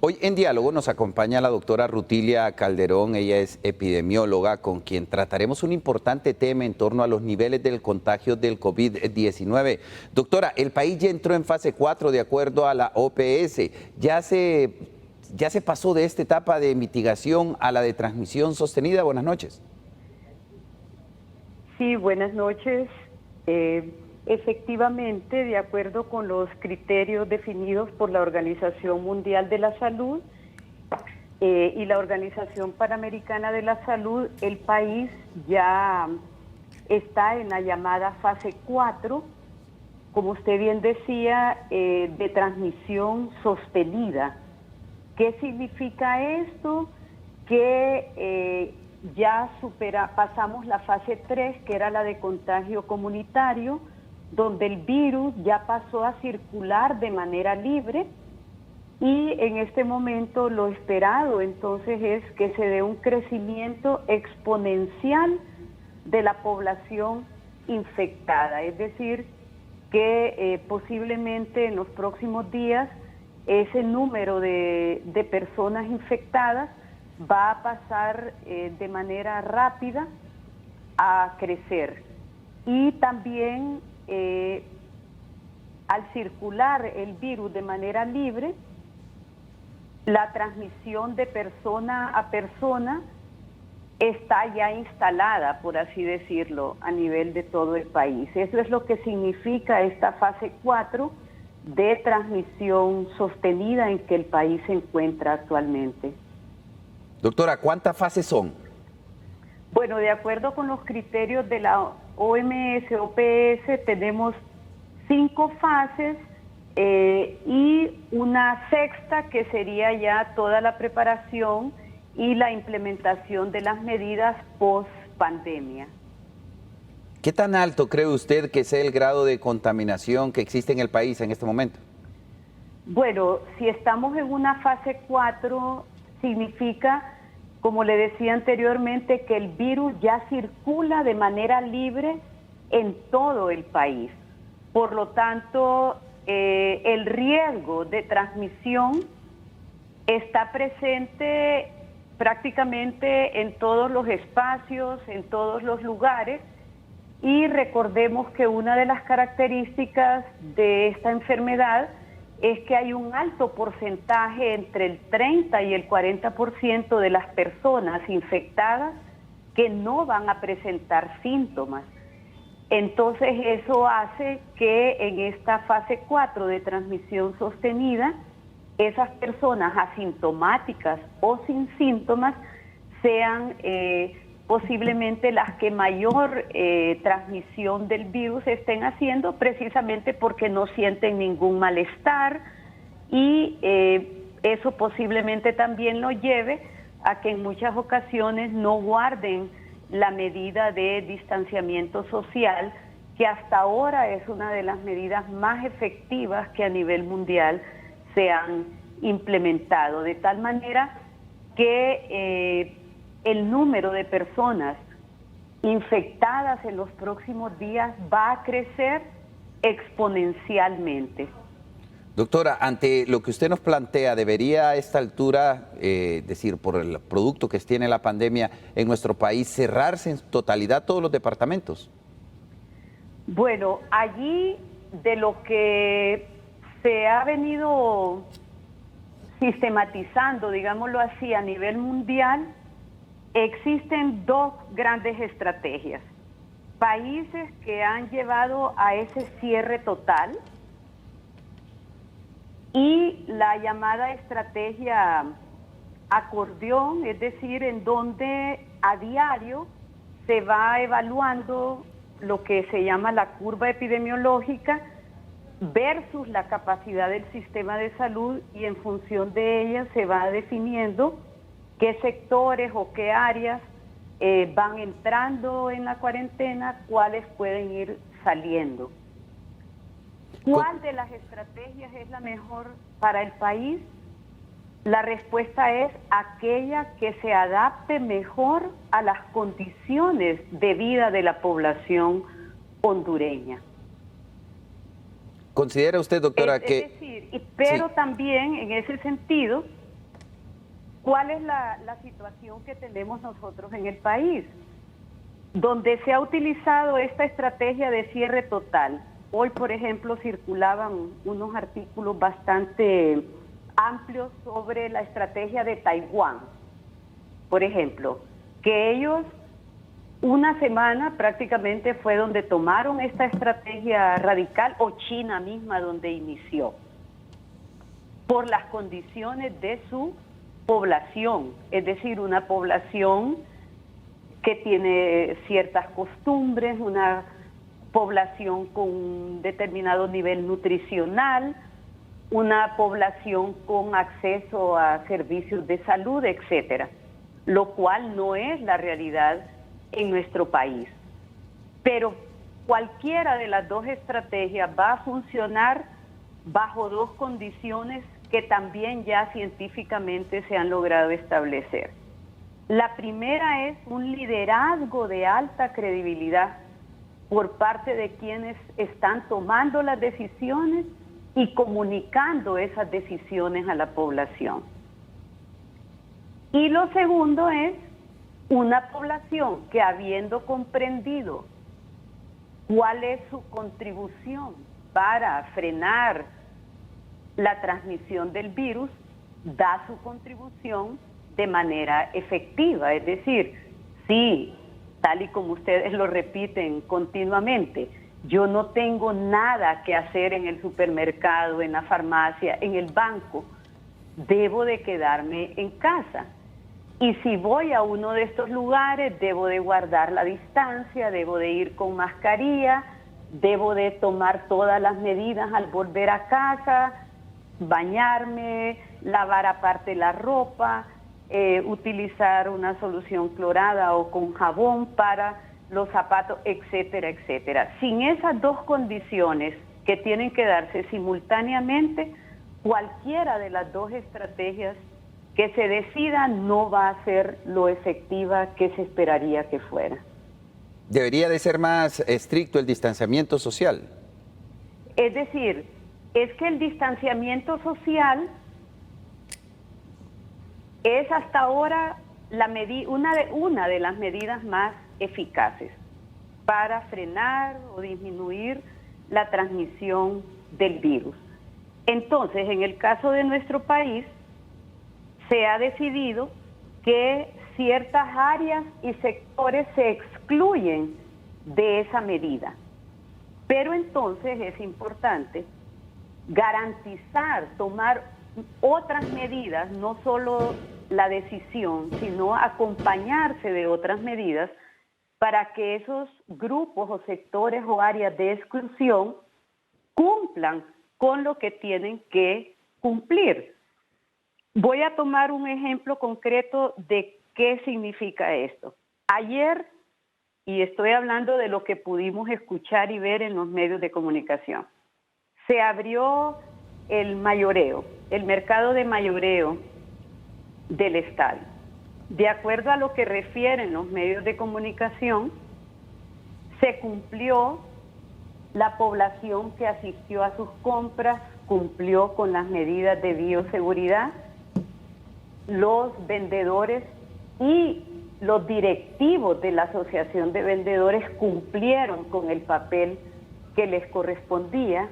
Hoy en Diálogo nos acompaña la doctora Rutilia Calderón, ella es epidemióloga, con quien trataremos un importante tema en torno a los niveles del contagio del COVID-19. Doctora, el país ya entró en fase 4 de acuerdo a la OPS. ¿Ya se pasó de esta etapa de mitigación a la de transmisión sostenida? Buenas noches. Sí, buenas noches. Efectivamente, de acuerdo con los criterios definidos por la Organización Mundial de la Salud y la Organización Panamericana de la Salud, el país ya está en la llamada fase 4, como usted bien decía, de transmisión sostenida. ¿Qué significa esto? Que ya pasamos la fase 3, que era la de contagio comunitario, donde el virus ya pasó a circular de manera libre, y en este momento lo esperado entonces es que se dé un crecimiento exponencial de la población infectada, es decir, que posiblemente en los próximos días ese número de personas infectadas va a pasar de manera rápida a crecer. Y también al circular el virus de manera libre, la transmisión de persona a persona está ya instalada, por así decirlo, a nivel de todo el país. Eso es lo que significa esta fase 4 de transmisión sostenida en que el país se encuentra actualmente. Doctora, ¿cuántas fases son? Bueno, de acuerdo con los criterios de la OMS, OPS, tenemos 5 fases y una sexta que sería ya toda la preparación y la implementación de las medidas post pandemia. ¿Qué tan alto cree usted que sea el grado de contaminación que existe en el país en este momento? Bueno, si estamos en una fase 4, significa, como le decía anteriormente, que el virus ya circula de manera libre en todo el país. Por lo tanto, el riesgo de transmisión está presente prácticamente en todos los espacios, en todos los lugares, y recordemos que una de las características de esta enfermedad es que hay un alto porcentaje, entre el 30 y el 40% de las personas infectadas que no van a presentar síntomas. Entonces eso hace que en esta fase 4 de transmisión sostenida, esas personas asintomáticas o sin síntomas sean posiblemente las que mayor transmisión del virus estén haciendo, precisamente porque no sienten ningún malestar, y eso posiblemente también lo lleve a que en muchas ocasiones no guarden la medida de distanciamiento social, que hasta ahora es una de las medidas más efectivas que a nivel mundial se han implementado, de tal manera que el número de personas infectadas en los próximos días va a crecer exponencialmente. Doctora, ante lo que usted nos plantea, ¿debería a esta altura, decir, por el producto que tiene la pandemia en nuestro país, cerrarse en totalidad todos los departamentos? Bueno, allí de lo que se ha venido sistematizando, digámoslo así, a nivel mundial, existen 2 grandes estrategias. Países que han llevado a ese cierre total, y la llamada estrategia acordeón, es decir, en donde a diario se va evaluando lo que se llama la curva epidemiológica versus la capacidad del sistema de salud, y en función de ella se va definiendo qué sectores o qué áreas van entrando en la cuarentena, cuáles pueden ir saliendo. ¿Cuál de las estrategias es la mejor para el país? La respuesta es aquella que se adapte mejor a las condiciones de vida de la población hondureña. ¿Considera usted, doctora, es decir, pero sí, también en ese sentido ¿Cuál es la situación que tenemos nosotros en el país? Donde se ha utilizado esta estrategia de cierre total. Hoy, por ejemplo, circulaban unos artículos bastante amplios sobre la estrategia de Taiwán. Por ejemplo, que ellos una semana prácticamente fue donde tomaron esta estrategia radical, o China misma donde inició, por las condiciones de su población, es decir, una población que tiene ciertas costumbres, una población con un determinado nivel nutricional, una población con acceso a servicios de salud, etcétera, lo cual no es la realidad en nuestro país. Pero cualquiera de las dos estrategias va a funcionar bajo dos condiciones que también ya científicamente se han logrado establecer. La primera es un liderazgo de alta credibilidad por parte de quienes están tomando las decisiones y comunicando esas decisiones a la población. Y lo segundo es una población que, habiendo comprendido cuál es su contribución para frenar la transmisión del virus, da su contribución de manera efectiva. Es decir, sí, tal y como ustedes lo repiten continuamente, yo no tengo nada que hacer en el supermercado, en la farmacia, en el banco, debo de quedarme en casa. Y si voy a uno de estos lugares, debo de guardar la distancia, debo de ir con mascarilla, debo de tomar todas las medidas al volver a casa, bañarme, lavar aparte la ropa, utilizar una solución clorada o con jabón para los zapatos, etcétera, etcétera. Sin esas dos condiciones que tienen que darse simultáneamente, cualquiera de las dos estrategias que se decida no va a ser lo efectiva que se esperaría que fuera. ¿Debería de ser más estricto el distanciamiento social? Es decir, es que el distanciamiento social es hasta ahora una de las medidas más eficaces para frenar o disminuir la transmisión del virus. Entonces, en el caso de nuestro país, se ha decidido que ciertas áreas y sectores se excluyen de esa medida. Pero entonces es importante garantizar, tomar otras medidas, no solo la decisión, sino acompañarse de otras medidas para que esos grupos o sectores o áreas de exclusión cumplan con lo que tienen que cumplir. Voy a tomar un ejemplo concreto de qué significa esto. Ayer, y estoy hablando de lo que pudimos escuchar y ver en los medios de comunicación, se abrió el mayoreo, el mercado de mayoreo del estadio. De acuerdo a lo que refieren los medios de comunicación, se cumplió, la población que asistió a sus compras cumplió con las medidas de bioseguridad, los vendedores y los directivos de la Asociación de Vendedores cumplieron con el papel que les correspondía,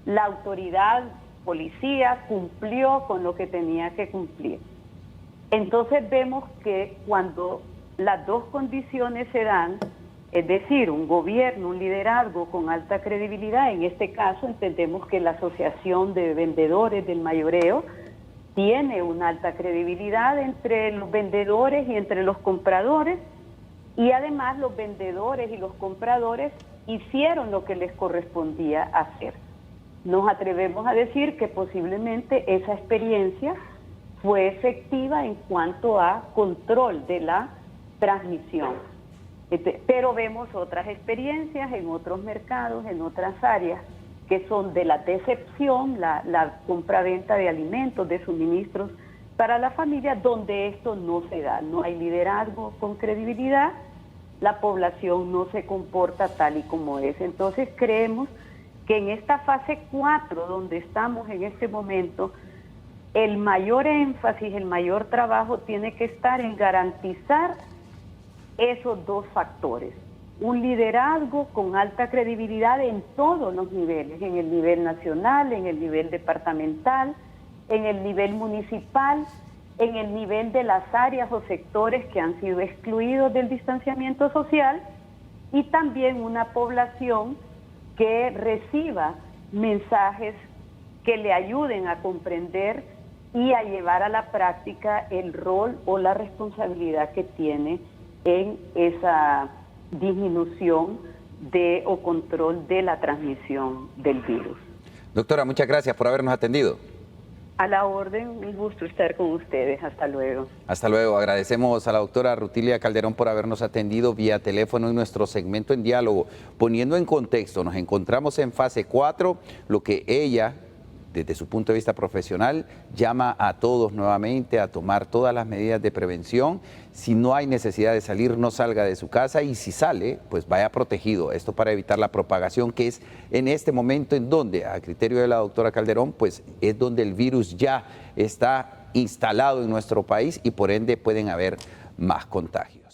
la autoridad policía cumplió con lo que tenía que cumplir. Entonces vemos que cuando las dos condiciones se dan, es decir, un gobierno, un liderazgo con alta credibilidad, en este caso entendemos que la Asociación de Vendedores del Mayoreo tiene una alta credibilidad entre los vendedores y entre los compradores, y además los vendedores y los compradores hicieron lo que les correspondía hacer. Nos atrevemos a decir que posiblemente esa experiencia fue efectiva en cuanto a control de la transmisión. Pero vemos otras experiencias en otros mercados, en otras áreas, que son de la decepción, la compra-venta de alimentos, de suministros para la familia, donde esto no se da. No hay liderazgo con credibilidad, la población no se comporta tal y como es. Entonces creemos que en esta fase 4, donde estamos en este momento, el mayor énfasis, el mayor trabajo tiene que estar en garantizar esos dos factores. Un liderazgo con alta credibilidad en todos los niveles, en el nivel nacional, en el nivel departamental, en el nivel municipal, en el nivel de las áreas o sectores que han sido excluidos del distanciamiento social, y también una población que reciba mensajes que le ayuden a comprender y a llevar a la práctica el rol o la responsabilidad que tiene en esa disminución de o control de la transmisión del virus. Doctora, muchas gracias por habernos atendido. A la orden, un gusto estar con ustedes. Hasta luego. Hasta luego. Agradecemos a la doctora Rutilia Calderón por habernos atendido vía teléfono en nuestro segmento en diálogo. Poniendo en contexto, nos encontramos en fase 4, lo que ella, desde su punto de vista profesional, llama a todos nuevamente a tomar todas las medidas de prevención. Si no hay necesidad de salir, no salga de su casa, y si sale, pues vaya protegido. Esto para evitar la propagación, que es en este momento en donde, a criterio de la doctora Calderón, pues es donde el virus ya está instalado en nuestro país y por ende pueden haber más contagios.